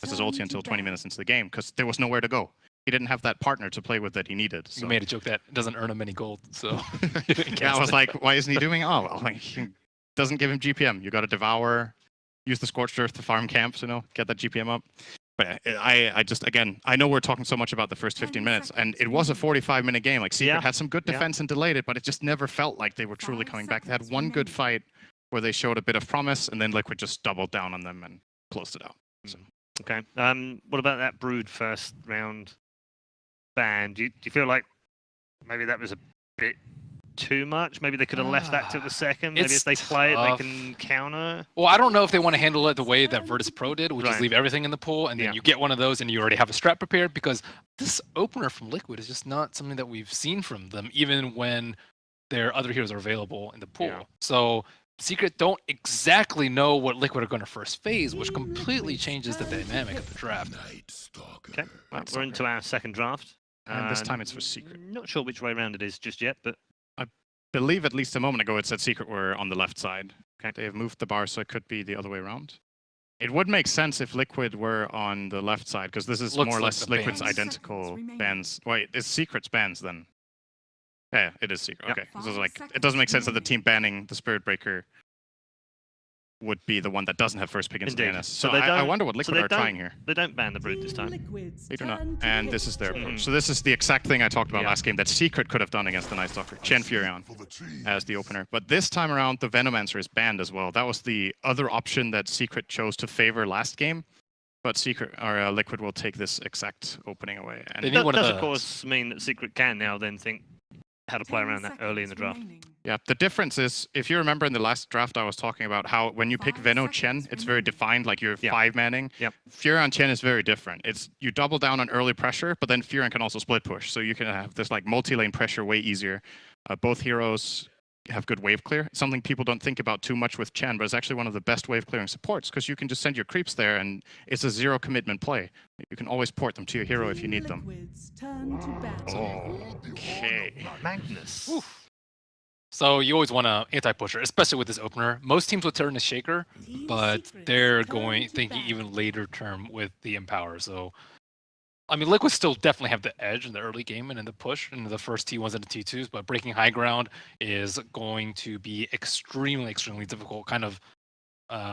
his ulti until 20 minutes into the game because there was nowhere to go. He didn't have that partner to play with that he needed. So. You made a joke that doesn't earn him any gold, so... Yeah, I was like, why isn't he doing? Oh, well, like, he doesn't give him GPM. You got to devour, use the Scorched Earth to farm camps, you know, get that GPM up. But I just, again, I know we're talking so much about the first 15 minutes, and it was a 45-minute game. Like, Secret had some good defense and delayed it, but it just never felt like they were truly coming back. They had one good fight where they showed a bit of promise, and then Liquid just doubled down on them and closed it out. So. Okay. What about that Brood first round ban? Do you feel like maybe that was a bit too much? Maybe they could have left that till the second. Maybe if they play it, they can counter. Well, I don't know if they want to handle it the way that Virtus Pro did, which is leave everything in the pool, and then you get one of those, and you already have a strat prepared. Because this opener from Liquid is just not something that we've seen from them, even when their other heroes are available in the pool. Yeah. So Secret don't exactly know what Liquid are going to first phase, which completely changes the dynamic of the draft. Okay, well, we're into our second draft. And this time it's for Secret. Not sure which way around it is just yet, but I believe at least a moment ago it said Secret were on the left side. Okay. They have moved the bar, so it could be the other way around. It would make sense if Liquid were on the left side, because this is more or less Liquid's identical bans. Wait, it's Secret's bans then? Yeah, it is Secret. Okay, so like it doesn't make sense that the team banning the Spirit Breaker would be the one that doesn't have first pick into the NS. So I wonder what Liquid are trying here. They don't ban the Brood this time. They do not. And this is their approach. So this is the exact thing I talked about last game that Secret could have done against the Night Stalker. Chen Furion as the opener. But this time around, the Venomancer is banned as well. That was the other option that Secret chose to favor last game. But Secret or Liquid will take this exact opening away. And that does, of course, mean that Secret can now then think how to play around that early in the draft. Yeah, the difference is, if you remember in the last draft, I was talking about how when you pick Veno Chen, it's very defined, like you're 5-manning. Furion Chen is very different. It's you double down on early pressure, but then Furion can also split push, so you can have this like multi-lane pressure way easier. Both heroes have good wave clear. It's something people don't think about too much with Chen, but it's actually one of the best wave clearing supports because you can just send your creeps there and it's a zero commitment play. You can always port them to your hero if you need them. Okay. Magnus. Oof. So you always want to anti-pusher, especially with this opener. Most teams would turn to Shaker, but they're thinking even later term with the Empower. So I mean, Liquid still definitely have the edge in the early game and in the push in the first T1s and the T2s, but breaking high ground is going to be extremely, extremely difficult, kind of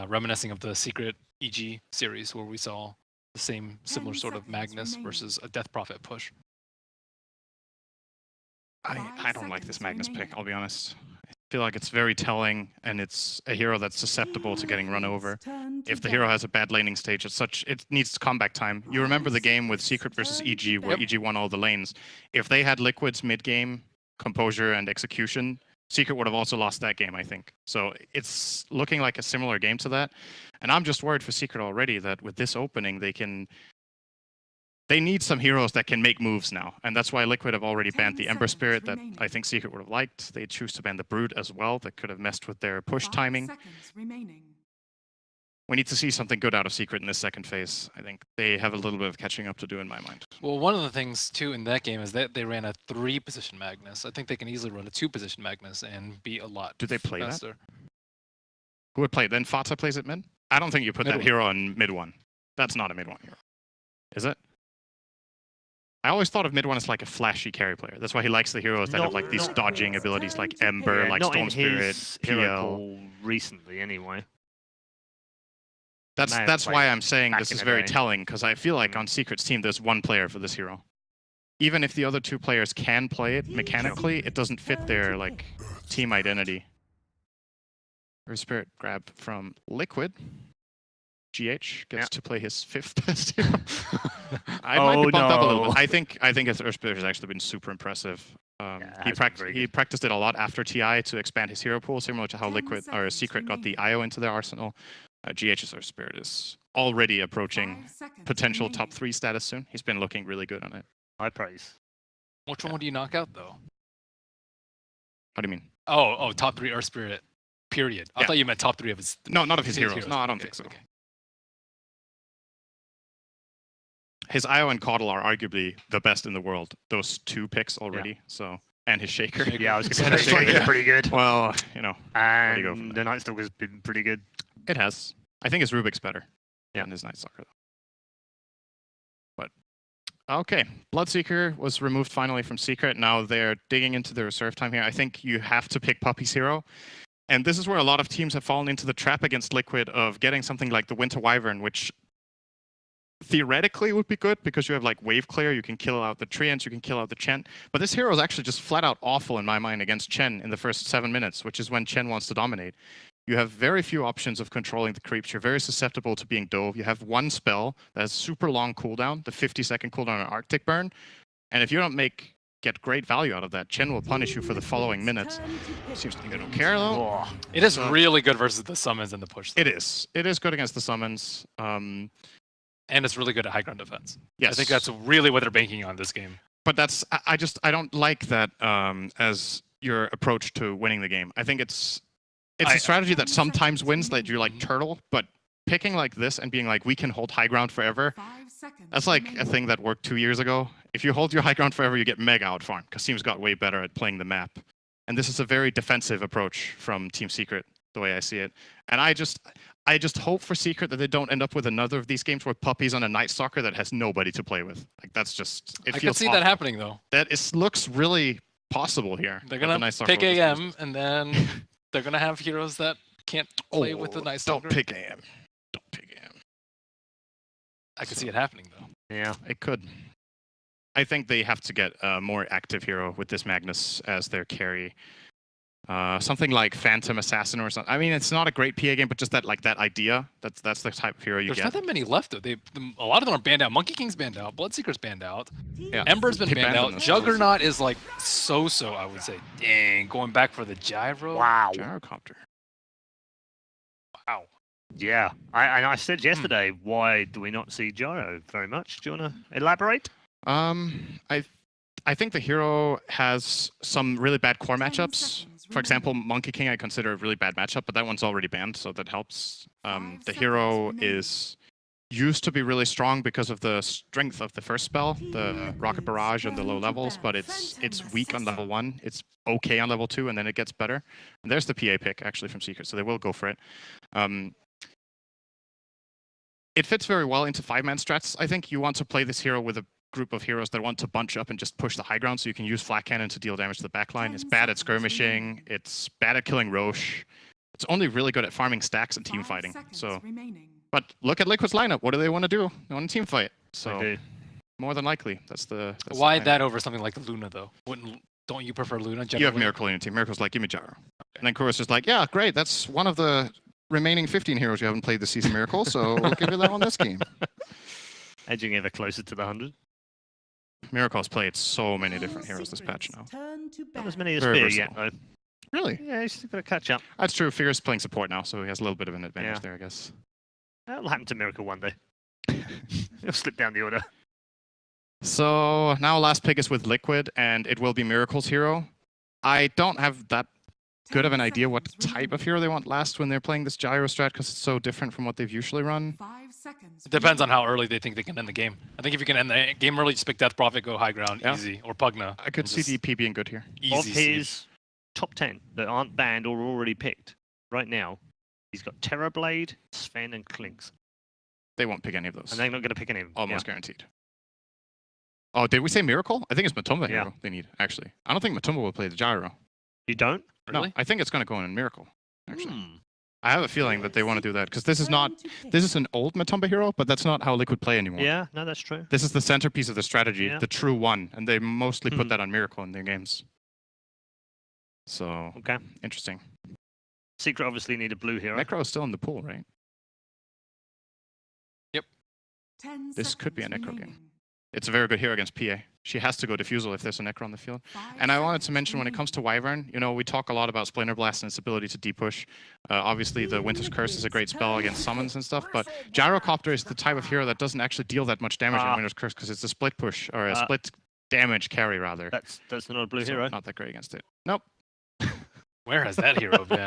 reminiscing of the Secret EG series where we saw the same similar sort of Magnus versus a Death Prophet push. I don't like this Magnus pick, I'll be honest. I feel like it's very telling, and it's a hero that's susceptible to getting run over. If the hero has a bad laning stage, it needs comeback time. You remember the game with Secret versus EG, where EG won all the lanes. If they had Liquid's mid-game composure and execution, Secret would have also lost that game, I think. So it's looking like a similar game to that. And I'm just worried for Secret already that with this opening, they need some heroes that can make moves now. And that's why Liquid have already banned the Ember Spirit that I think Secret would have liked. They choose to ban the Brood as well. That could have messed with their push timing. We need to see something good out of Secret in this second phase. I think they have a little bit of catching up to do in my mind. Well, one of the things, too, in that game is that they ran a 3-position Magnus. I think they can easily run a 2-position Magnus and be a lot Do they play faster. that? Who would play it? Then Fata plays it mid? I don't think you put that hero on mid 1. That's not a mid 1 hero. Is it? I always thought of mid 1 as like a flashy carry player. That's why he likes the heroes that have like these dodging abilities like Ember, like Storm Spirit, PL. Recently, anyway. That's why I'm saying this is very telling, because I feel like on Secret's team there's one player for this hero. Even if the other 2 players can play it mechanically, it doesn't fit their like team identity. Or Spirit grab from Liquid. GH gets to play his 5th best hero. I might be bumped up a little bit. I think his Earth Spirit has actually been super impressive. He practiced it a lot after TI to expand his hero pool, similar to how Liquid or Secret got the IO into their arsenal. GH's Earth Spirit is already approaching potential top 3 status soon. He's been looking really good on it. High praise. Which one would you knock out, though? How do you mean? Oh, top 3 Earth Spirit, period. I thought you meant top 3 of his... No, not of his heroes. No, I don't think so. Okay. His IO and Caudle are arguably the best in the world. Those 2 picks already, so... And his Shaker. Yeah, I was going to say Shaker's pretty good. Well, you know. And the Night Stalker's been pretty good. It has. I think his Rubik's better than his Night Stalker, though. Okay, Bloodseeker was removed finally from Secret. Now they're digging into the reserve time here. I think you have to pick Puppy's hero. And this is where a lot of teams have fallen into the trap against Liquid of getting something like the Winter Wyvern, which theoretically would be good because you have like Wave Clear, you can kill out the Treants, you can kill out the Chen. But this hero is actually just flat out awful in my mind against Chen in the first 7 minutes, which is when Chen wants to dominate. You have very few options of controlling the creeps. You're very susceptible to being dove. You have one spell that has super long cooldown, the 50-second cooldown on Arctic Burn. And if you don't get great value out of that, Chen will punish you for the following minutes. Seems like they don't care though. It is really good versus the summons and the push. It is. It is good against the summons. And it's really good at high ground defense. Yes. I think that's really what they're banking on this game. But that's I don't like that as your approach to winning the game. I think it's a strategy that sometimes wins, that you like turtle, but picking like this and being like, we can hold high ground forever, that's like a thing that worked 2 years ago. If you hold your high ground forever, you get mega outfarmed, because teams got way better at playing the map. And this is a very defensive approach from Team Secret, the way I see it. And I just hope for Secret that they don't end up with another of these games where Puppy's on a Night Stalker that has nobody to play with. Like, that's just, it I feels can see awful. that happening, though. Looks really possible here. They're going to pick AM, and then they're going to have heroes that can't play with the Night Stalker. Don't pick AM. Don't pick AM. I can see it happening, though. Yeah, it could. I think they have to get a more active hero with this Magnus as their carry. Something like Phantom Assassin or something. I mean, it's not a great PA game, but just that idea. That's the type of hero you get. There's not that many left, though. A lot of them are banned out. Monkey King's banned out. Bloodseeker's banned out. Yeah. Ember's been They banned banned out. them. Juggernaut is like so-so, I would say. Dang, going back for the gyro. Wow. Gyrocopter. Wow. Yeah. I said yesterday, why do we not see Gyro very much? Do you want to elaborate? I think the hero has some really bad core matchups. For example, Monkey King I consider a really bad matchup, but that one's already banned, so that helps. The hero is used to be really strong because of the strength of the first spell, the Rocket Barrage and the low levels, but it's weak on level 1. It's okay on level 2, and then it gets better. And there's the PA pick, actually, from Secret, so they will go for it. It fits very well into 5-man strats. I think you want to play this hero with a group of heroes that want to bunch up and just push the high ground, so you can use Flat Cannon to deal damage to the backline. It's bad at skirmishing. It's bad at killing Roche. It's only really good at farming stacks and team fighting. So, but look at Liquid's lineup. What do they want to do? They want to team fight. So, more than likely, that's why that over something like the Luna, though? Don't you prefer Luna? You have Miracle in your team. Miracle's like, give me Gyro. Okay. And then Kuro's just like, yeah, great. That's one of the remaining 15 heroes you haven't played this season, Miracle, so we'll give you that one this game. Edging ever closer to the 100. Miracle's played so many different heroes this patch now. Not as many as Very Fear versatile. yet, though. Really? Yeah, he's still got to catch up. That's true. Fear's playing support now, so he has a little bit of an advantage Yeah. there, I guess. That'll happen to Miracle one day. He'll slip down the order. So now last pick is with Liquid, and it will be Miracle's hero. I don't have that good of an idea what type of hero they want last when they're playing this Gyro strat, because it's so different from what they've usually run. It depends on how early they think they can end the game. I think if you can end the game early, just pick Death Prophet, go high ground, easy, or Pugna. I could see DP being good here. Easy Of his top 10 that aren't banned or already picked right now, he's got Terrorblade, Sven, and Klinks. They won't pick any of those. And they're not going to pick any of them. Almost guaranteed. Oh, did we say Miracle? I think it's Matumba hero they need, actually. I don't think Matumba will play the Gyro. You don't? Really? No, I think it's going to go in Miracle, actually. I have a feeling that they want to do that, because this is an old Matumba hero, but that's not how Liquid play anymore. Yeah, no, that's true. This is the centerpiece of the strategy, Yeah. the true one, and they mostly put that on Miracle in their games. So, Okay. interesting. Secret obviously need a blue hero. Necro is still in the pool, right? Yep. This could be a Necro game. It's a very good hero against PA. She has to go Diffusal if there's a Necro on the field. And I wanted to mention, when it comes to Wyvern, you know, we talk a lot about Splinter Blast and its ability to depush. Obviously, the Winter's Curse is a great spell against summons and stuff, but Gyrocopter is the type of hero that doesn't actually deal that much damage on Winter's Curse, because it's a split push, or a split damage carry, rather. That's not a blue So hero. not that great against it. Nope. Where has that hero been?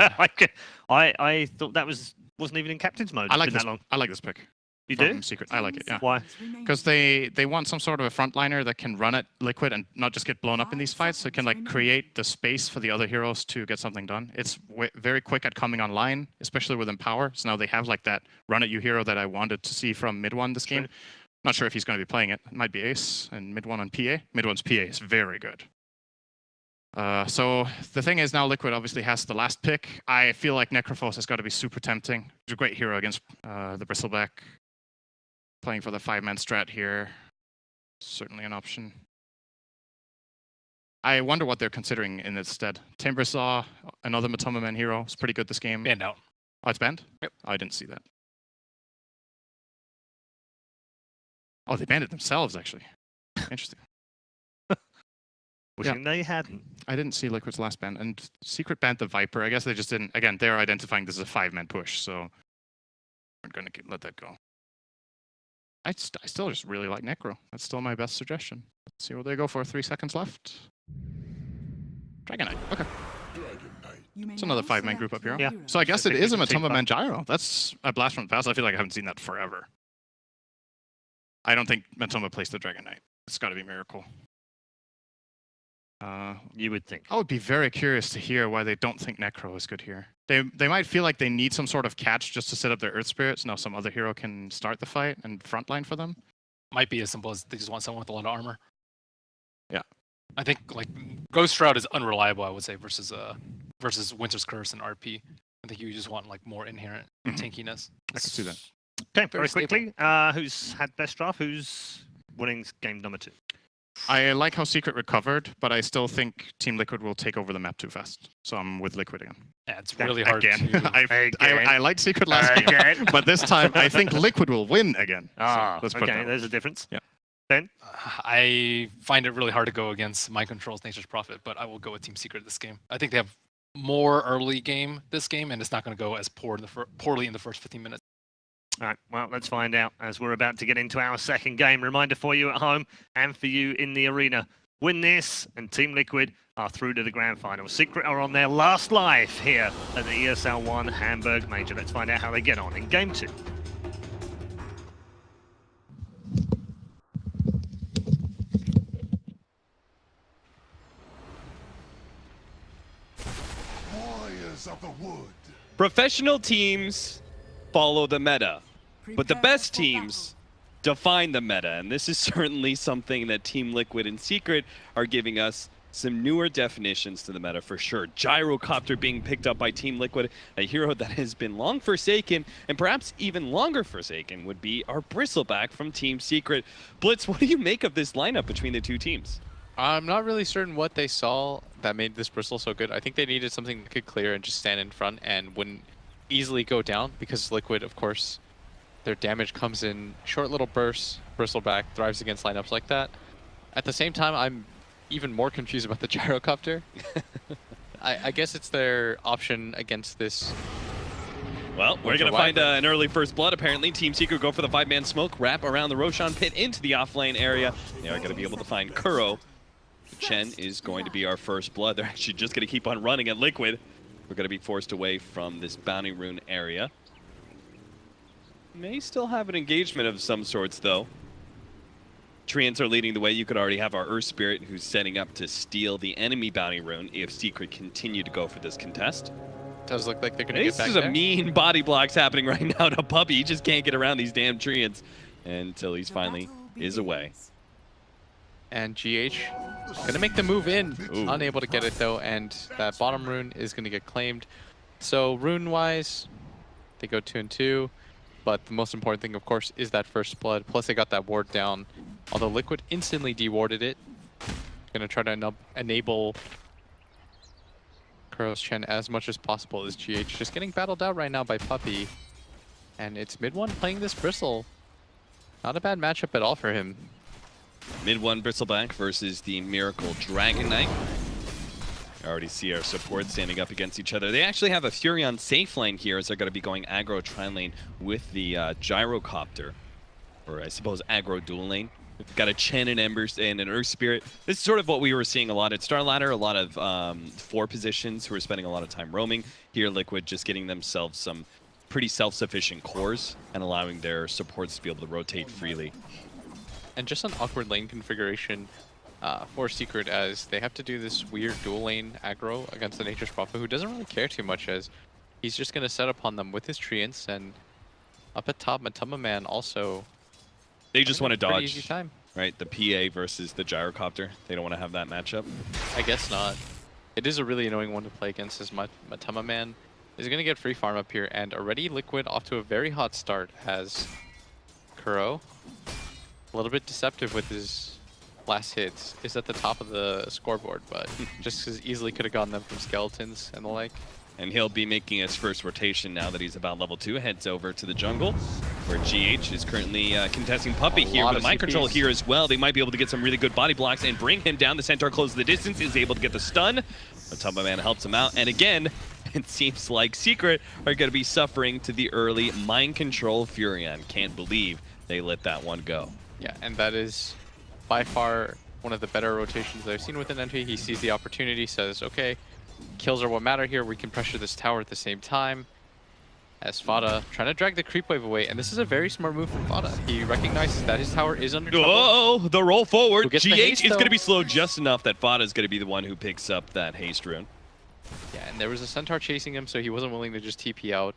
I thought that wasn't even in captain's mode. I like It's been this. that long. I like this pick. You from do? Secret. I like it, yeah. Why? Because they want some sort of a frontliner that can run at Liquid and not just get blown up in these fights, so it can like create the space for the other heroes to get something done. It's very quick at coming online, especially with Empower. So now they have like that run at you hero that I wanted to see from mid one this game. Not sure if he's going to be playing it. It might be Ace and mid 1 on PA. Mid 1's PA is very good. So the thing is now Liquid obviously has the last pick. I feel like Necrophos has got to be super tempting. He's a great hero against the Bristleback. Playing for the 5-man strat here. Certainly an option. I wonder what they're considering in its stead. Timbersaw, another Matoma Man hero. It's pretty good this game. Banned out. Oh, it's banned? Yep. Oh, I didn't see that. Oh, they banned it themselves, actually. Interesting. Wishing they hadn't. I didn't see Liquid's last ban. And Secret banned the Viper. I guess they just didn't. Again, they're identifying this as a 5-man push, so we're going to let that go. I still just really like Necro. That's still my best suggestion. Let's see what they go for. 3 seconds left. Dragon Knight. Okay. It's another 5-man group up here. Yeah. So I guess it is a Matoma Man feedback. Gyro. That's a blast from the past. I feel like I haven't seen that forever. I don't think Matoma plays the Dragon Knight. It's got to be Miracle. You would think. I would be very curious to hear why they don't think Necro is good here. They might feel like they need some sort of catch just to set up their Earth Spirits. Now some other hero can start the fight and frontline for them. Might be as simple as they just want someone with a lot of armor. Yeah. I think like Ghost Shroud is unreliable, I would say, versus Winter's Curse and RP. I think you just want like more inherent tankiness. I could see that. Okay, very stable. quickly. Who's had best draft? Who's winning game number 2? I like how Secret recovered, but I still think Team Liquid will take over the map too fast. So I'm with Liquid again. Yeah, it's really hard Again. to... I liked Secret last game, but this time I think Liquid will win again. Ah, so let's put okay, that. there's a difference. Yeah. Ben? I find it really hard to go against Mind Control's Nature's Prophet, but I will go with Team Secret this game. I think they have more early game this game, and it's not going to go as poorly in the first 15 minutes. All right, well, let's find out as we're about to get into our second game. Reminder for you at home and for you in the arena. Win this, and Team Liquid are through to the grand final. Secret are on their last life here at the ESL 1 Hamburg Major. Let's find out how they get on in game 2. Warriors of the wood. Professional teams follow the meta, but the best teams define the meta, and this is certainly something that Team Liquid and Secret are giving us some newer definitions to the meta for sure. Gyrocopter being picked up by Team Liquid, a hero that has been long forsaken, and perhaps even longer forsaken would be our Bristleback from Team Secret. Blitz, what do you make of this lineup between the two teams? I'm not really certain what they saw that made this Bristle so good. I think they needed something that could clear and just stand in front and wouldn't easily go down, because Liquid, of course, their damage comes in short little bursts. Bristleback thrives against lineups like that. At the same time, I'm even more confused about the Gyrocopter. I guess it's their option against this. Well, we're going to find an early first blood, apparently. Team Secret go for the 5-man smoke, wrap around the Roshan pit into the offlane area. They are going to be able to find Kuro. Chen is going to be our first blood. They're actually just going to keep on running at Liquid. We're going to be forced away from this bounty rune area. May still have an engagement of some sorts, though. Treants are leading the way. You could already have our Earth Spirit, who's setting up to steal the enemy bounty rune if Secret continue to go for this contest. Does look like they're going to get back This there. is a mean body blocks happening right now to Puppy. He just can't get around these damn Treants until he's finally is away. And GH going to make the move in. Ooh. Unable to get it, though, and that bottom rune is going to get claimed. So rune-wise, they go 2 and 2. But the most important thing, of course, is that first blood. Plus, they got that ward down. Although Liquid instantly dewarded it. Going to try to enable Kuros Chen as much as possible as GH. Just getting battled out right now by Puppy. And it's mid one playing this Bristle. Not a bad matchup at all for him. Mid 1 Bristleback versus the Miracle Dragon Knight. I already see our support standing up against each other. They actually have a Furion safe lane here, as they're going to be going aggro tri lane with the Gyrocopter. Or I suppose aggro dual lane. We've got a Chen and Embers and an Earth Spirit. This is sort of what we were seeing a lot at Starladder, a lot of 4 positions who are spending a lot of time roaming. Here Liquid just getting themselves some pretty self-sufficient cores and allowing their supports to be able to rotate freely. And just an awkward lane configuration for Secret, as they have to do this weird dual lane aggro against the Nature's Prophet, who doesn't really care too much, as he's just going to set upon them with his Treants. And up at top, Matoma Man also They just want to Pretty dodge, easy time. right? The PA versus the gyrocopter. They don't want to have that matchup. I guess not. It is a really annoying one to play against as Matama Man. Is going to get free farm up here, and already Liquid off to a very hot start as Kuro, a little bit deceptive with his last hits, is at the top of the scoreboard, but just as easily could have gotten them from skeletons and the like. And he'll be making his first rotation now that he's about level 2. Heads over to the jungle, where GH is currently contesting Puppey here with a mind control here as well. They might be able to get some really good body blocks and bring him down. The Centaur closes the distance, is able to get the stun. Matamba Man helps him out, and again, it seems like Secret are going to be suffering to the early mind control Furion. Can't believe they let that one go. Yeah, and that is by far one of the better rotations that I've seen within NP. He sees the opportunity, says, okay, kills are what matter here. We can pressure this tower at the same time. As Fada trying to drag the creep wave away, and this is a very smart move from Fada. He recognizes that his tower is under trouble. Oh, the roll forward. GH haste, is going to though? be slow just enough that Fada is going to be the one who picks up that haste rune. Yeah, and there was a Centaur chasing him, so he wasn't willing to just TP out.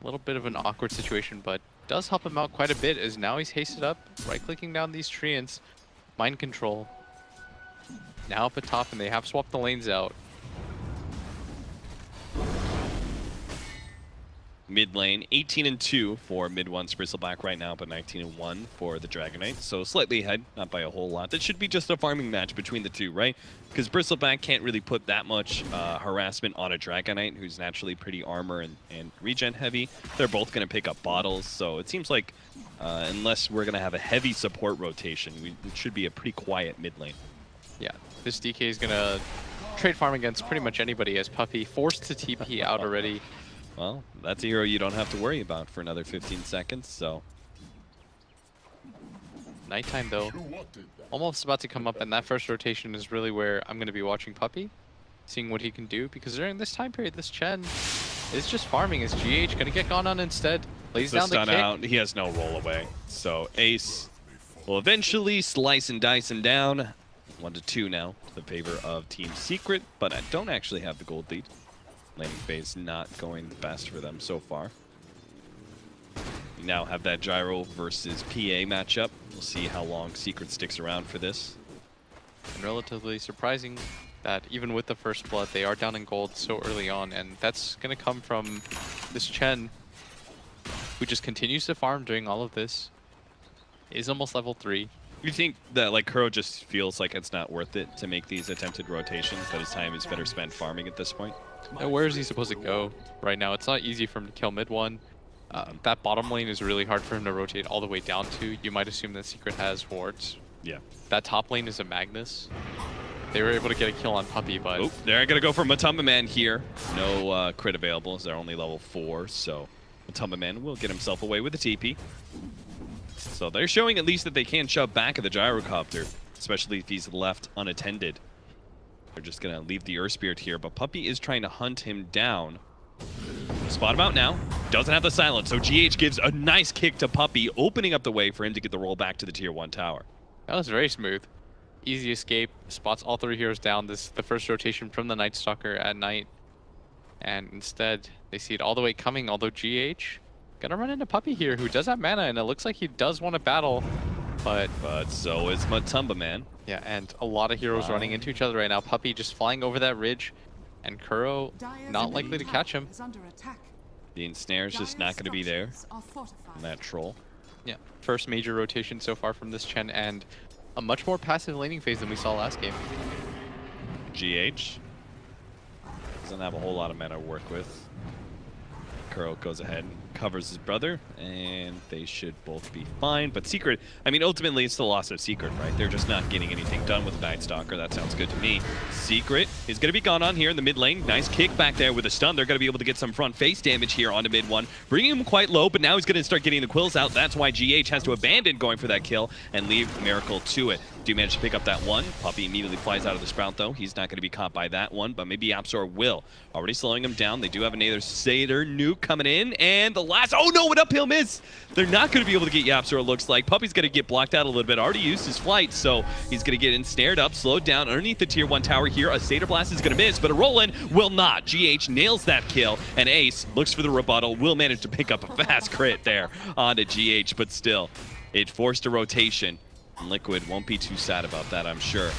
A little bit of an awkward situation, but does help him out quite a bit, as now he's hasted up, right-clicking down these treants. Mind control. Now up at top, and they have swapped the lanes out. Mid lane, 18-2 for mid 1's Bristleback right now, but 19-1 for the Dragon Knight. So slightly ahead, not by a whole lot. That should be just a farming match between the two, right? Because Bristleback can't really put that much harassment on a Dragon Knight, who's naturally pretty armor and regen heavy. They're both going to pick up bottles, so it seems like unless we're going to have a heavy support rotation, it should be a pretty quiet mid lane. Yeah, this DK is going to trade farm against pretty much anybody, as Puppey forced to TP out already. Well, that's a hero you don't have to worry about for another 15 seconds, so... Nighttime, though. Almost about to come up, and that first rotation is really where I'm going to be watching Puppey, seeing what he can do, because during this time period, this Chen is just farming. Is GH going to get gone on instead? Lays down the stun kick. out. He has no roll away, so Ace will eventually slice and dice him down. 1-2 now to the favor of Team Secret, but I don't actually have the gold lead. Laning phase not going best for them so far. We now have that Gyro versus PA matchup. We'll see how long Secret sticks around for this. And relatively surprising that even with the first blood, they are down in gold so early on, and that's going to come from this Chen, who just continues to farm during all of this. Is almost level 3. You think that like Kuro just feels like it's not worth it to make these attempted rotations, that his time is better spent farming at this point? And where is he supposed to go right now? It's not easy for him to kill mid one. That bottom lane is really hard for him to rotate all the way down to. You might assume that Secret has wards. Yeah. That top lane is a Magnus. They were able to get a kill on Puppey, but... Oh, they're going to go for Matamba Man here. No crit available as they're only level 4, so Matamba Man will get himself away with the TP. So they're showing at least that they can shove back at the gyrocopter, especially if he's left unattended. They're just going to leave the Earth Spirit here, but Puppey is trying to hunt him down. Spot him out now. Doesn't have the silence, so GH gives a nice kick to Puppey, opening up the way for him to get the roll back to the tier 1 tower. That was very smooth. Easy escape. Spots all 3 heroes down. This is the first rotation from the Night Stalker at night. And instead, they see it all the way coming, although GH gonna run into Puppey here, who does have mana, and it looks like he does want to battle. But so is Matamba Man. yeah, and a lot of heroes running into each other right now. Puppey just flying over that ridge, and Kuro not likely to catch him. The ensnare's just not going to be there on that troll. Yeah, first major rotation so far from this Chen, and a much more passive laning phase than we saw last game. GH doesn't have a whole lot of mana to work with. Kuro goes ahead and covers his brother, and they should both be fine. But Secret, I mean, ultimately it's the loss of Secret, right? They're just not getting anything done with the Night Stalker. That sounds good to me. Secret is going to be gone on here in the mid lane. Nice kick back there with a stun. They're going to be able to get some front face damage here onto mid 1, bringing him quite low, but now he's going to start getting the quills out. That's why GH has to abandon going for that kill and leave Miracle to it. Do manage to pick up that one. Puppey immediately flies out of the Sprout, though. He's not going to be caught by that one, but maybe Apsor will. Already slowing him down. They do have another Satyr nuke coming in, and the last... Oh, no, an uphill miss! They're not going to be able to get Yapsor, it looks like. Puppey's going to get blocked out a little bit. Already used his flight, so he's going to get ensnared up, slowed down underneath the tier 1 tower here. A Satyr Blast is going to miss, but a roll-in will not. GH nails that kill, and Ace looks for the rebuttal. Will manage to pick up a fast crit there onto GH, but still. It forced a rotation. And Liquid won't be too sad about that, I'm sure.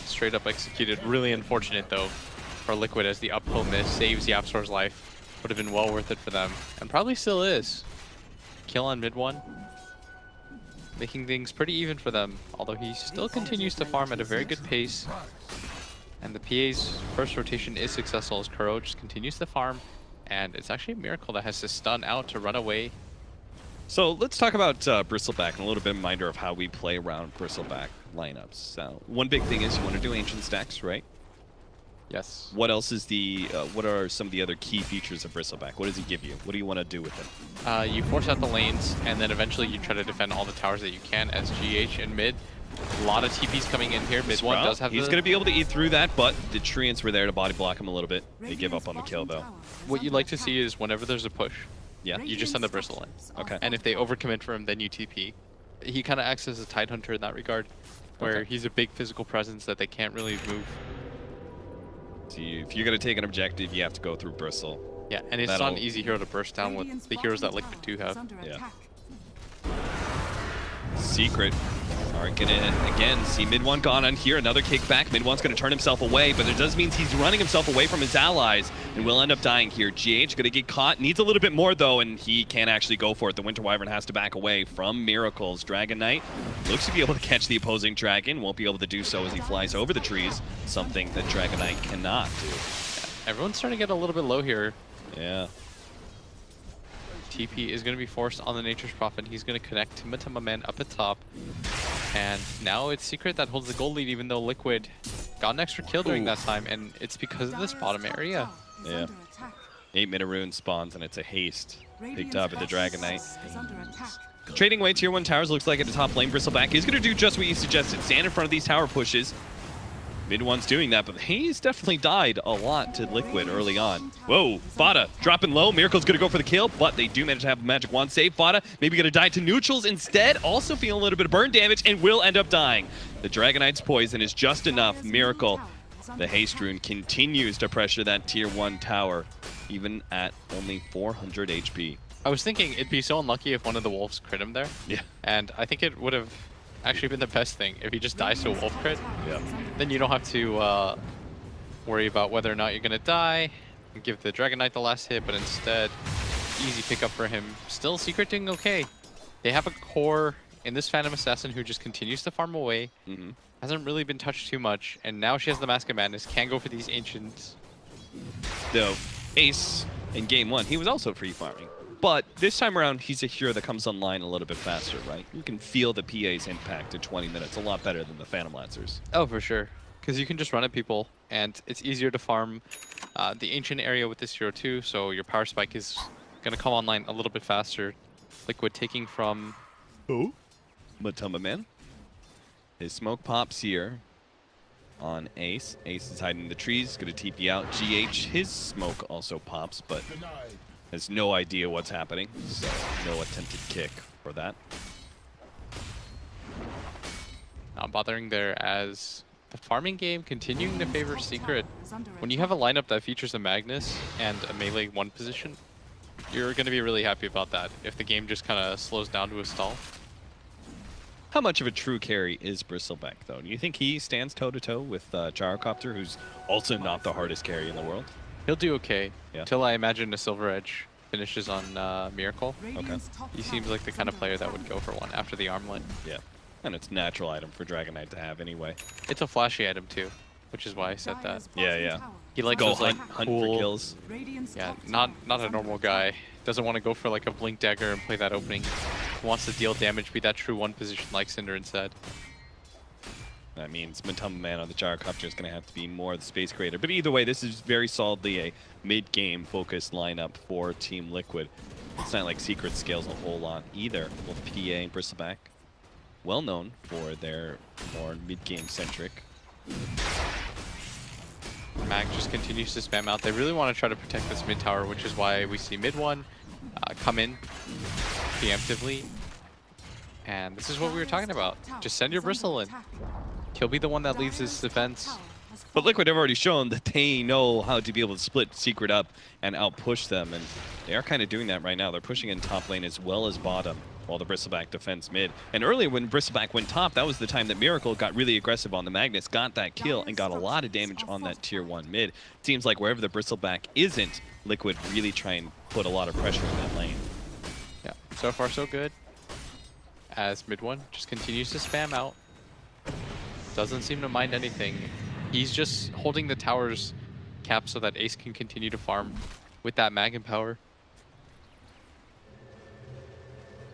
Straight up executed. Really unfortunate though for Liquid, as the uphill miss saves YapzOr's life. Would have been well worth it for them, and probably still is. Kill on mid one, making things pretty even for them, although he still continues to farm at a very good pace. And the PA's first rotation is successful as Kuro just continues to farm, and it's actually a Miracle that has to stun out to run away. So let's talk about Bristleback and a little bit of reminder of how we play around Bristleback lineups. One big thing is you want to do Ancient Stacks, right? Yes. What else is the, what are some of the other key features of Bristleback? What does he give you? What do you want to do with him? You force out the lanes, and then eventually you try to defend all the towers that you can as GH in mid. A lot of TPs coming in here. Mid one does have He's going to be able to eat through that, but the Treants were there to body block him a little bit. They give up on the kill, though. What you'd like to see is whenever there's a push, Yeah. you just send the Bristle in. Okay. And if they overcommit for him, then you TP. He kind of acts as a Tidehunter in that regard, where Okay. he's a big physical presence that they can't really move. So if you're going to take an objective, you have to go through Bristle. Yeah, and it's not an easy hero to burst down with the heroes that Liquid do have. Yeah. Secret are gonna again see mid one gone on here. Another kickback. Mid one's gonna turn himself away, but it does mean he's running himself away from his allies and will end up dying here. GH gonna get caught. Needs a little bit more though, and he can't actually go for it. The Winter Wyvern has to back away from Miracles. Dragon Knight looks to be able to catch the opposing dragon. Won't be able to do so as he flies over the trees. Something that Dragon Knight cannot do. Everyone's starting to get a little bit low here. Yeah. TP is going to be forced on the Nature's Prophet. He's going to connect Timotama Man up at top. And now it's Secret that holds the gold lead, even though Liquid got an extra kill during that time, and it's because of this bottom area. Yeah. 8 Mid-Rune spawns, and it's a haste picked up at the Dragon Knight. Trading away tier 1 towers looks like at the top lane. Bristleback is going to do just what you suggested. Stand in front of these tower pushes. Mid one's doing that, but he's definitely died a lot to Liquid early on. Whoa, Fada dropping low. Miracle's going to go for the kill, but they do manage to have a magic wand save. Fada maybe going to die to neutrals instead. Also feeling a little bit of burn damage and will end up dying. The Dragon Knight's poison is just enough. Miracle, the haste rune, continues to pressure that tier 1 tower, even at only 400 HP. I was thinking it'd be so unlucky if one of the wolves crit him there. Yeah. And I think it would have actually been the best thing if he just dies to a wolf crit. Yeah. Then you don't have to worry about whether or not you're gonna die and give the Dragon Knight the last hit, but instead, easy pickup for him. Still Secret doing okay. They have a core in this Phantom Assassin who just continues to farm away. Hasn't really been touched too much, and now she has the Mask of Madness, can go for these Ancients. Though Ace in game 1, he was also free farming. But this time around, he's a hero that comes online a little bit faster, right? You can feel the PA's impact in 20 minutes a lot better than the Phantom Lancers. Oh, for sure. Because you can just run at people, and it's easier to farm the Ancient area with this hero too, so your Power Spike is going to come online a little bit faster. Liquid taking from... Who? Matuma Man. His smoke pops here on Ace. Ace is hiding in the trees, going to TP out. GH, his smoke also pops, but has no idea what's happening, so no attempted kick for that. Not bothering there as the farming game continuing to favor Secret. When you have a lineup that features a Magnus and a melee 1 position, you're going to be really happy about that if the game just kind of slows down to a stall. How much of a true carry is Bristleback, though? Do you think he stands toe-to-toe with Gyrocopter, who's also not the hardest carry in the world? He'll do okay, Yeah. until I imagine a Silver Edge finishes on Miracle. Okay. He seems like the kind of player that would go for one after the armlet. Yeah. And it's a natural item for Dragon Knight to have anyway. It's a flashy item too, which is why I said that. Yeah, yeah. He likes Go those like hunt cool, for kills. yeah, not a normal guy. Doesn't want to go for like a Blink Dagger and play that opening. He wants to deal damage, be that true 1 position like Cinder instead. That means Matuma Man on the Gyrocopter is going to have to be more of the space creator. But either way, this is very solidly a mid-game focused lineup for Team Liquid. It's not like Secret scales a whole lot either. Both PA and Bristleback, well known for their more mid-game centric. Mag just continues to spam out. They really want to try to protect this mid tower, which is why we see mid one come in preemptively. And this is what we were talking about. Just send your Bristle in. He'll be the one that leads this defense. But Liquid have already shown that they know how to be able to split Secret up and outpush them, and they are kind of doing that right now. They're pushing in top lane as well as bottom. while the Bristleback defends mid. And earlier when Bristleback went top, that was the time that Miracle got really aggressive on the Magnus, got that kill, and got a lot of damage on that tier 1 mid. Seems like wherever the Bristleback isn't, Liquid really try and put a lot of pressure in that lane. Yeah, so far so good. As mid one just continues to spam out. Doesn't seem to mind anything. He's just holding the tower's cap so that Ace can continue to farm with that mag and power.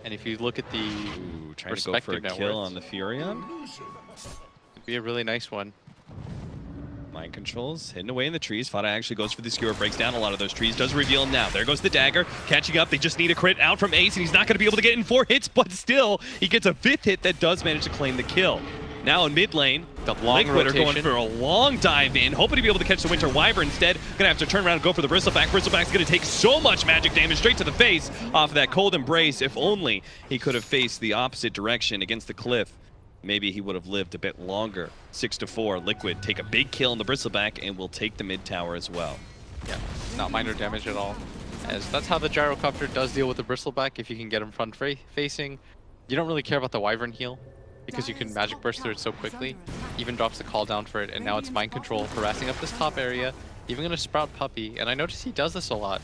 And if you look at the Ooh, trying to go for a respective kill networks, on the Furion. it'd be a really nice one. Mind controls, hidden away in the trees. Fada actually goes for the skewer, breaks down a lot of those trees, does reveal him now. There goes the dagger, catching up. They just need a crit out from Ace, and he's not going to be able to get in 4 hits, but still, he gets a 5th hit that does manage to claim the kill. Now in mid lane, The long Liquid are going rotation. for a long dive in, hoping to be able to catch the Winter Wyvern instead. Gonna have to turn around and go for the Bristleback. Bristleback's gonna take so much magic damage straight to the face off of that cold embrace. If only he could have faced the opposite direction against the cliff, maybe he would have lived a bit longer. 6-4, Liquid take a big kill on the Bristleback and will take the mid tower as well. Yeah, not minor damage at all. As that's how the Gyrocopter does deal with the Bristleback. If you can get him front facing, you don't really care about the Wyvern heal because you can magic burst through it so quickly. Even drops the call down for it, and now it's mind control, harassing up this top area. Even gonna sprout Puppy, and I notice he does this a lot.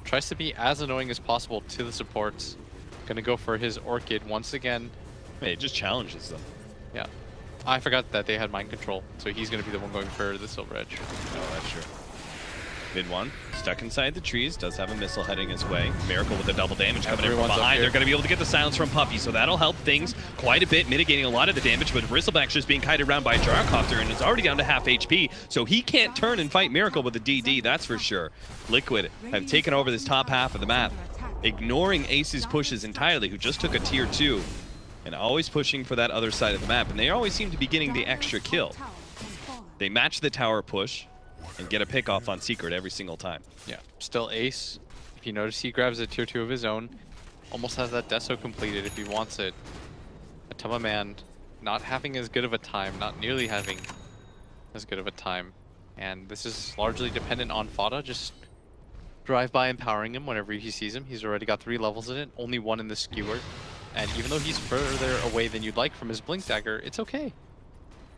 Tries to be as annoying as possible to the supports. Gonna go for his Orchid once again. Hey, it just challenges them. Yeah. I forgot that they had mind control, so he's gonna be the one going for the Silver Edge. Oh, that's true. Mid one, stuck inside the trees, does have a missile heading his way. Miracle with the double damage coming in Everyone's from up behind. here. They're going to be able to get the silence from Puppy, so that'll help things quite a bit, mitigating a lot of the damage, but Bristleback's just being kited around by a Gyrocopter and is already down to half HP, so he can't turn and fight Miracle with a DD, that's for sure. Liquid have taken over this top half of the map, ignoring Ace's pushes entirely, who just took a tier 2, and always pushing for that other side of the map, and they always seem to be getting the extra kill. They match the tower push and get a pick off on Secret every single time. Yeah, still Ace. If you notice, he grabs a tier 2 of his own. Almost has that Deso completed if he wants it. Atama Man not having as good of a time, not nearly having as good of a time. And this is largely dependent on Fada just drive by empowering him whenever he sees him. He's already got 3 levels in it, only 1 in the skewer. And even though he's further away than you'd like from his Blink Dagger, it's okay.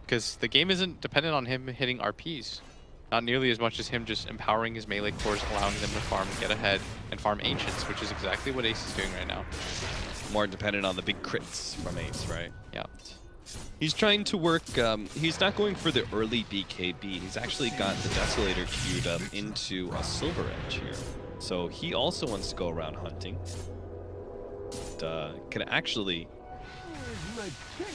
Because the game isn't dependent on him hitting RPs. Not nearly as much as him just empowering his melee cores, allowing them to farm, get ahead, and farm Ancients, which is exactly what Ace is doing right now. More dependent on the big crits from Ace, right? Yeah. He's trying to work, he's not going for the early BKB. He's actually got the Desolator queued up into a Silver Edge here. So he also wants to go around hunting. Can actually...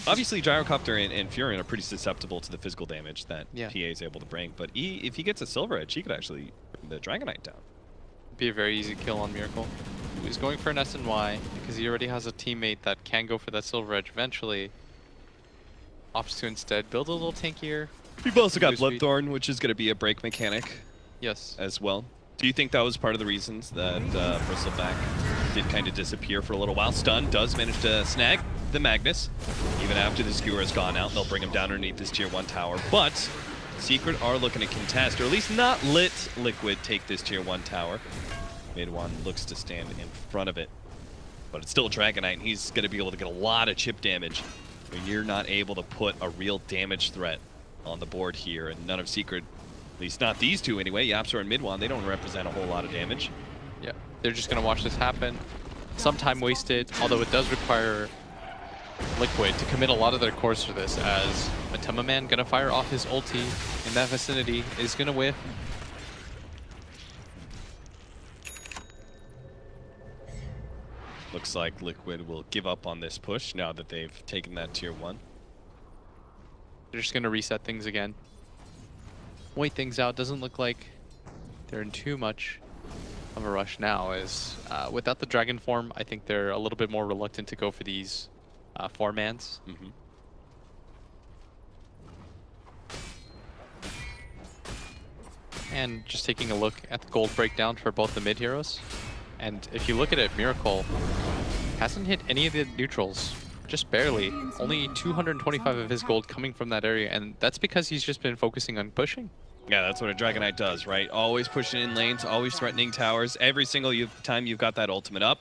Obviously, Gyrocopter and Furion are pretty susceptible to the physical damage that PA is able to bring, but if he gets a Silver Edge, he could actually bring the Dragon Knight down. Be a very easy kill on Miracle. He's going for an SNY because he already has a teammate that can go for that Silver Edge eventually. Opts to instead build a little tankier. We've also got Boost speed. Bloodthorn, which is going to be a break mechanic Yes. as well. Do you think that was part of the reasons that Bristleback did kind of disappear for a little while? Stun does manage to snag the Magnus. Even after the skewer has gone out, they'll bring him down underneath this tier 1 tower. But Secret are looking to contest, or at least not let Liquid take this tier 1 tower. Mid one looks to stand in front of it. But it's still Dragon Knight, and he's going to be able to get a lot of chip damage when you're not able to put a real damage threat on the board here. And none of Secret, at least not these two anyway, Yapsor and Midwan, they don't represent a whole lot of damage. Yeah. They're just going to watch this happen. Some time wasted, although it does require Liquid to commit a lot of their cores for this, as Atama Man going to fire off his ulti in that vicinity, is going to whiff. Looks like Liquid will give up on this push now that they've taken that tier 1. They're just going to reset things again. Wait things out. Doesn't look like they're in too much of a rush now, as without the dragon form, I think they're a little bit more reluctant to go for these 4-mans. And just taking a look at the gold breakdown for both the mid heroes. And if you look at it, Miracle hasn't hit any of the neutrals, just barely. Only 225 of his gold coming from that area, and that's because he's just been focusing on pushing. Yeah, that's what a Dragon Knight does, right? Always pushing in lanes, always threatening towers. Every single time you've got that ultimate up,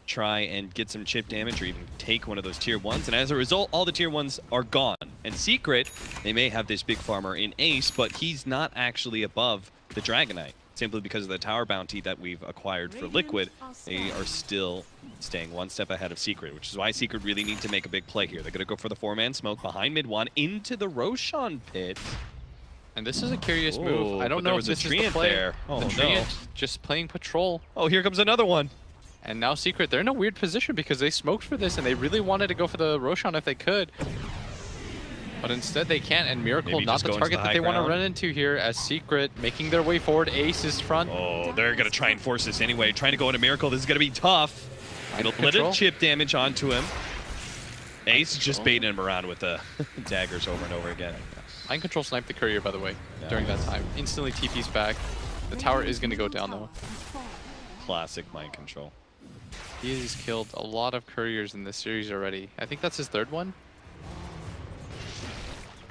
try and get some chip damage or even take one of those tier 1s. And as a result, all the tier 1s are gone. And Secret, they may have this big farmer in Ace, but he's not actually above the Dragon Knight. Simply because of the tower bounty that we've acquired for Liquid, they are still staying one step ahead of Secret, which is why Secret really need to make a big play here. They're going to go for the 4-man smoke behind mid one into the Roshan pit. And this is a curious move. I don't know if this is the play. There. Oh, the no. Treant just playing patrol. Oh, here comes another one. And now Secret, they're in a weird position because they smoked for this and they really wanted to go for the Roshan if they could. But instead they can't, and Miracle Maybe not just the go into target the that high they want to ground. run into here as Secret making their way forward. Ace is front. Oh, they're going to try and force this anyway. Trying to go into Miracle. This is going to be tough. It'll little chip damage onto him. Ace is just baiting him around with the daggers over and over again. Mind Control sniped the courier, by the way, during that time. Instantly TP's back. The tower is going to go down, though. Classic Mind Control. He has killed a lot of couriers in this series already. I think that's his third one.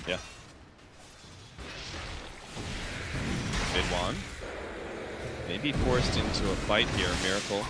Yeah. Mid one. Maybe forced into a fight here. Miracle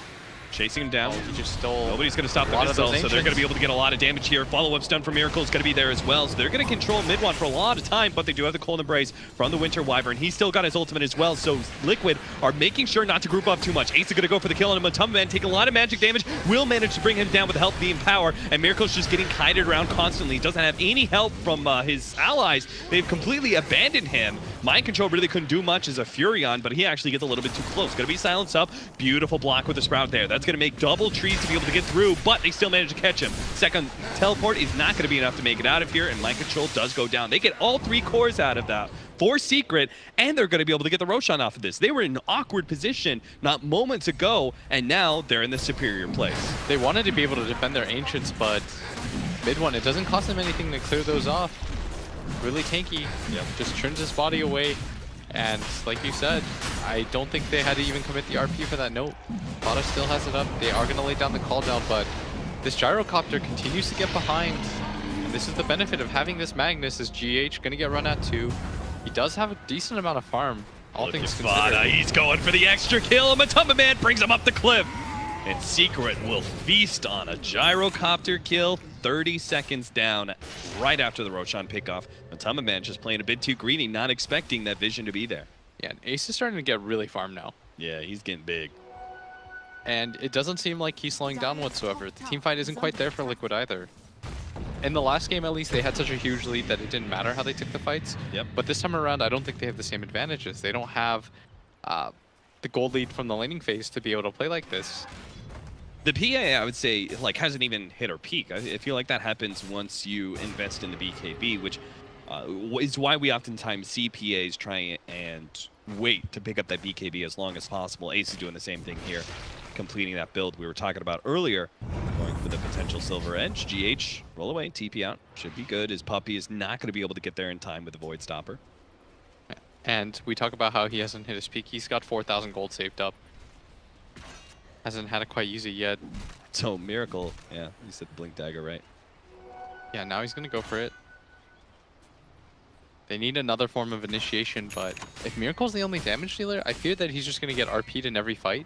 chasing him down. Oh, he just stole. Nobody's going to stop the lot of missile, those so they're going to ancients. be able to get a lot of damage here. Follow-up stun from Miracle is going to be there as well, so they're going to control mid one for a lot of time, but they do have the Cold Embrace from the Winter Wyvern. He's still got his ultimate as well, so Liquid are making sure not to group up too much. Ace is going to go for the kill on him. Matumba Man taking a lot of magic damage, will manage to bring him down with the help of the Empower, and Miracle's just getting kited around constantly. He doesn't have any help from his allies. They've completely abandoned him. Mind Control really couldn't do much as a Furion, but he actually gets a little bit too close. Going to be silenced up. Beautiful block with the Sprout there. That's going to make double trees to be able to get through, but they still manage to catch him. Second teleport is not going to be enough to make it out of here, and Mind Control does go down. They get all 3 cores out of that for Secret, and they're going to be able to get the Roshan off of this. They were in an awkward position not moments ago, and now they're in the superior place. They wanted to be able to defend their Ancients, but mid one, it doesn't cost them anything to clear those off. Really tanky. Yep. Just turns his body away. And like you said, I don't think they had to even commit the RP for that note. Vada still has it up. They are going to lay down the call down, but this Gyrocopter continues to get behind. And this is the benefit of having this Magnus as GH going to get run at 2. He does have a decent amount of farm, all Look things at considered. Vada. He's going for the extra kill, and Matumba Man brings him up the cliff. And Secret will feast on a Gyrocopter kill 30 seconds down right after the Roshan pickoff. Matumba Man just playing a bit too greedy, not expecting that vision to be there. Yeah, and Ace is starting to get really farmed now. Yeah, he's getting big. And it doesn't seem like he's slowing down whatsoever. The team fight isn't quite there for Liquid either. In the last game, at least, they had such a huge lead that it didn't matter how they took the fights. Yep. But this time around, I don't think they have the same advantages. They don't have the gold lead from the laning phase to be able to play like this. The PA, I would say, like, hasn't even hit her peak. I feel like that happens once you invest in the BKB, which is why we oftentimes see PAs try and wait to pick up that BKB as long as possible. Ace is doing the same thing here, completing that build we were talking about earlier, going for the potential Silver Edge. GH, roll away, TP out, should be good. His puppy is not going to be able to get there in time with the Void Stopper. And we talk about how he hasn't hit his peak. He's got 4,000 gold saved up. Hasn't had to quite use it yet. So Miracle, yeah, you said Blink Dagger, right? Yeah, now he's going to go for it. They need another form of initiation, but if Miracle's the only damage dealer, I fear that he's just going to get RP'd in every fight.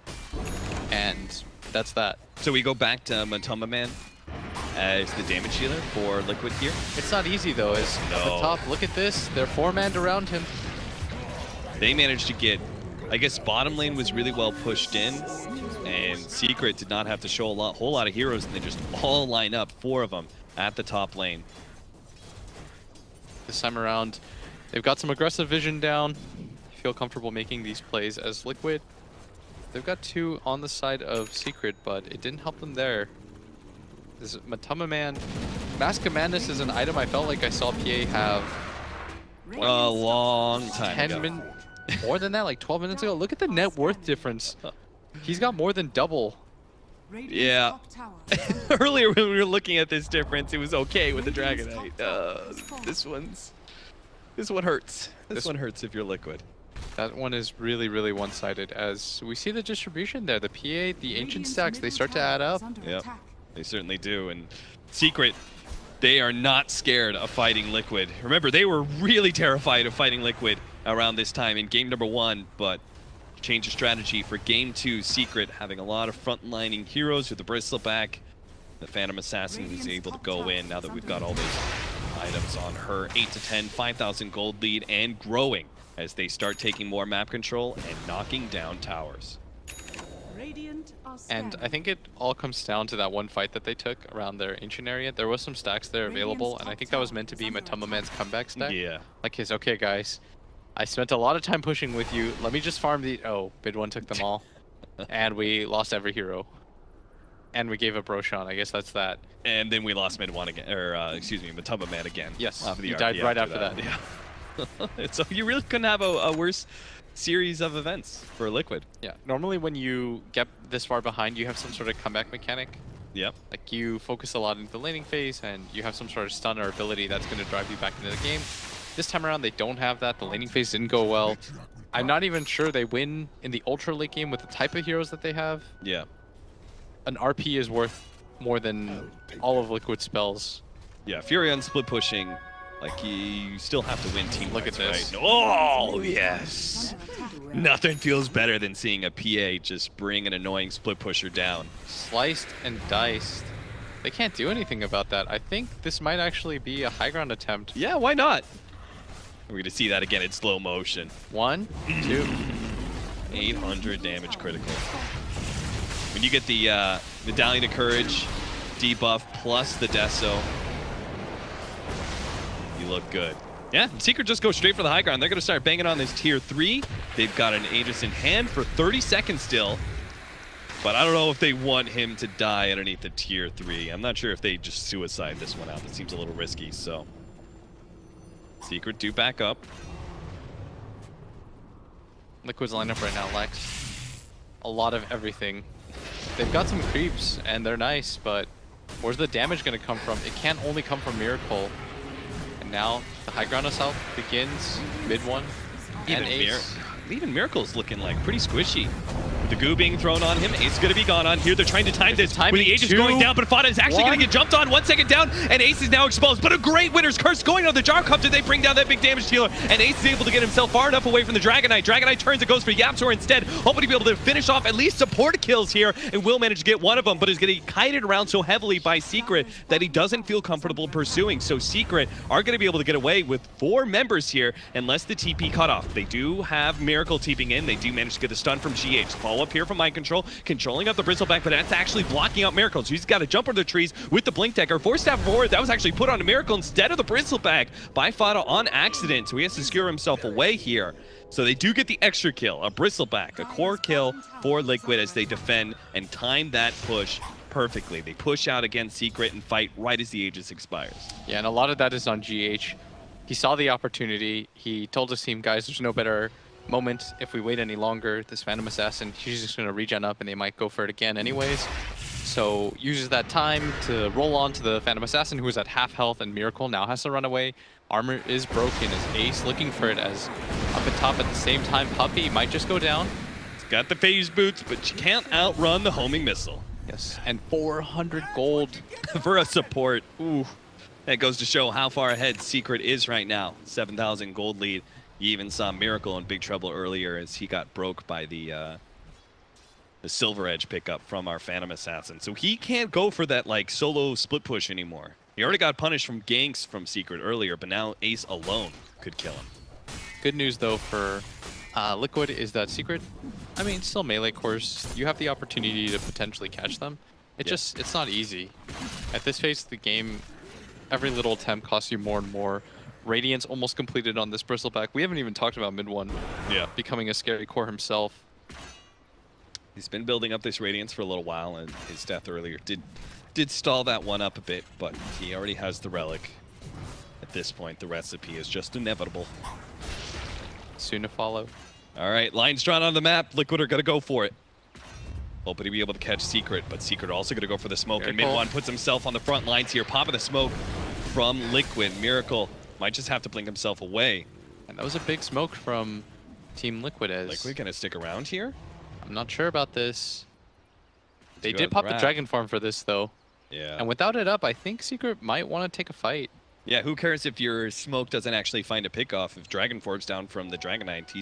And that's that. So we go back to Matumba Man as the damage dealer for Liquid here. It's not easy, though, as at the No. top, look at this. They're 4-manned around him. They managed to get, I guess bottom lane was really well pushed in, and Secret did not have to show a whole lot of heroes, and they just all line up, 4 of them at the top lane. This time around, they've got some aggressive vision down. Feel comfortable making these plays as Liquid. They've got 2 on the side of Secret, but it didn't help them there. This is Matumba Man. Mask of Madness is an item I felt like I saw PA have A long time 10 ago. minutes, more than that, like 12 minutes ago. Look at the net worth difference. He's got more than double. Yeah. Earlier when we were looking at this difference, it was okay with the Dragon Knight. This one hurts. This one hurts if you're Liquid. That one is really, really one-sided as we see the distribution there. The PA, the ancient stacks, they start to add up. Yep, they certainly do. And Secret, they are not scared of fighting Liquid. Remember, they were really terrified of fighting Liquid around this time in game number 1, but change of strategy for game 2. Secret having a lot of frontlining heroes with the Bristleback. The Phantom Assassin is able to go in now that we've got all those items on her. 8 to 10, 5,000 gold lead, and growing as they start taking more map control and knocking down towers. And I think it all comes down to that one fight that they took around their ancient area. There was some stacks there available, and I think that was meant to be Matama Man's comeback stack. Yeah. Like his, okay guys, I spent a lot of time pushing with you. Let me just farm the... Oh, mid one took them all. And we lost every hero. And we gave up Roshan. I guess that's that. And then we lost mid one again, or excuse me, Matama Man again. Yes, off of the he died RP right after that. Yeah. So you really couldn't have a worse series of events for Liquid. Yeah, normally when you get this far behind, you have some sort of comeback mechanic. Yep. Like you focus a lot into the laning phase, and you have some sort of stun or ability that's going to drive you back into the game. This time around, they don't have that. The laning phase didn't go well. I'm not even sure they win in the ultra late game with the type of heroes that they have. Yeah. An RP is worth more than all of Liquid's spells. Yeah, Furion split pushing, like you still have to win team. Look at fights, this. right? Oh, yes. Nothing feels better than seeing a PA just bring an annoying split pusher down. Sliced and diced. They can't do anything about that. I think this might actually be a high ground attempt. Yeah, why not? We're going to see that again in slow motion. 1, 2. 800 damage critical. When you get the Medallion of Courage debuff plus the Deso, you look good. Yeah, Secret just goes straight for the high ground. They're going to start banging on this tier 3. They've got an Aegis in hand for 30 seconds still. But I don't know if they want him to die underneath the tier 3. I'm not sure if they just suicide this one out. That seems a little risky, so. Secret do back up. Liquid's lineup right now lacks a lot of everything. They've got some creeps, and they're nice, but where's the damage going to come from? It can't only come from Miracle. And now the high ground assault begins mid one. And Even Miracle's looking like pretty squishy. The goo being thrown on him, Ace is going to be gone on here. They're trying to time this with the Aegis going down, but Fada is actually going to get jumped on. 1 second down, and Ace is now exposed. But a great Winner's Curse going on the Jar Cup. Did they bring down that big damage dealer? And Ace is able to get himself far enough away from the Dragon Knight. Dragon Knight turns and goes for Yapzor instead, hoping to be able to finish off at least support kills here, and will manage to get one of them, but is getting kited around so heavily by Secret that he doesn't feel comfortable pursuing. So Secret are going to be able to get away with 4 members here, unless the TP cut off. They do have Miracle TPing in. They do manage to get the stun from GH. Follow up here from Mind Control, controlling up the Bristleback, but that's actually blocking out Miracle. So he's got to jump over the trees with the Blink Dagger. Force Staff forward, that was actually put on a Miracle instead of the Bristleback by Fada on accident. So he has to secure himself away here. So they do get the extra kill, a Bristleback, a core kill for Liquid as they defend and time that push perfectly. They push out against Secret and fight right as the Aegis expires. Yeah, and a lot of that is on GH. He saw the opportunity. He told his team, guys, there's no better moment if we wait any longer. This Phantom Assassin, she's just going to regen up and they might go for it again anyways. So uses that time to roll on to the Phantom Assassin, who was at half health, and Miracle now has to run away. Armor is broken as Ace looking for it as up at top at the same time. Puppey might just go down. It's got the phase boots, but you can't outrun the homing missile. Yes, and 400 gold for a support. Ooh, that goes to show how far ahead Secret is right now. 7,000 gold lead. You even saw Miracle in big trouble earlier as he got broke by the Silver Edge pickup from our Phantom Assassin. So he can't go for that like solo split push anymore. He already got punished from ganks from Secret earlier, but now Ace alone could kill him. Good news though for Liquid is that Secret, I mean, still melee cores, you have the opportunity to potentially catch them. It's not easy. At this phase of the game, every little attempt costs you more and more. Radiance almost completed on this Bristleback. We haven't even talked about mid one becoming a scary core himself. He's been building up this Radiance for a little while, and his death earlier did stall that one up a bit, but he already has the Relic. At this point, the recipe is just inevitable. Soon to follow. All right, lines drawn on the map. Liquid are going to go for it. Hoping to be able to catch Secret, but Secret also going to go for the smoke, and mid one puts himself on the front lines here. Popping the smoke from Liquid. Miracle might just have to blink himself away. And that was a big smoke from Team Liquid. Liquid gonna stick around here? I'm not sure about this. They did pop the Dragon Farm for this though. Yeah. And without it up, I think Secret might want to take a fight. Yeah, who cares if your smoke doesn't actually find a pick off if Dragon Form's down from the Dragon Knight?